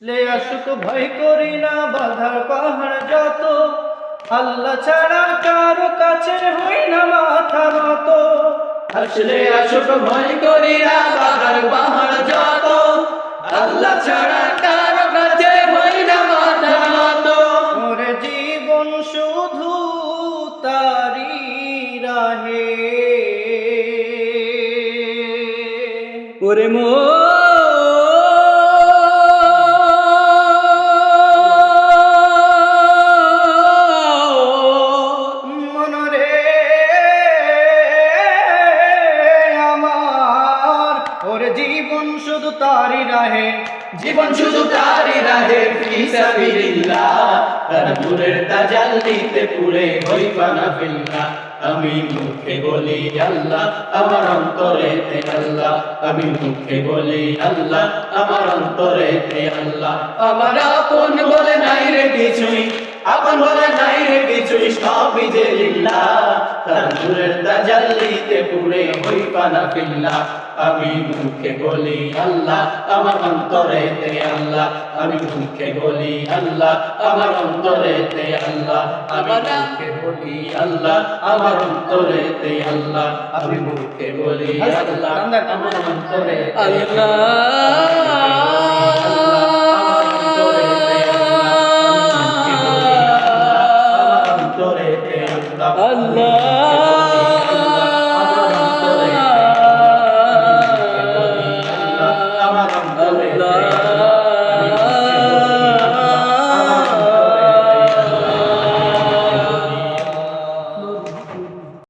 লে আসুক ভয় করি না বাধার পাহাড় যত, আল্লাহ ছাড়া কারো কাছে হই না মাথা নত। আসলে আসুক ভয় করি না বাধার পাহাড় যত, আল্লাহ ছাড়া কারো কাছে হই না মাথা নত। ওরে জীবন শুধু তারি রাহে, ওরে মনরে আমার, ওরে জীবন শুধু তারি রাহে, জীবন শুধু তারি রাহে ফি সাবিলিল্লাহ, তার নূরের তাজাল্লিতে পুরে হইবা না ফিল্লাহ। আমি মুখে বলি আল্লাহ, আমার অন্তরেতে আল্লাহ। আমি মুখে বলি আল্লাহ, আমার অন্তরেতে আল্লাহ। আমার আপন বলে নাই রে কিছুই, আপন বলে নাই রে কিছুই, সবই যে লিল্লাহ। তার নূরের তাজাল্লিতে পুরে হইবা না ফিল্লাহ। আমি মুখে বলি আল্লাহ, আমার অন্তরেতে আল্লাহ। আমি মুখে বলি আল্লাহ, আমার অন্তরেতে আল্লাহ। আমি মুখে বলি আল্লাহ, আমার অন্তরেতে আল্লাহ। আমি মুখে বলি আল্লাহ, আমার অন্তরেতে আল্লাহ।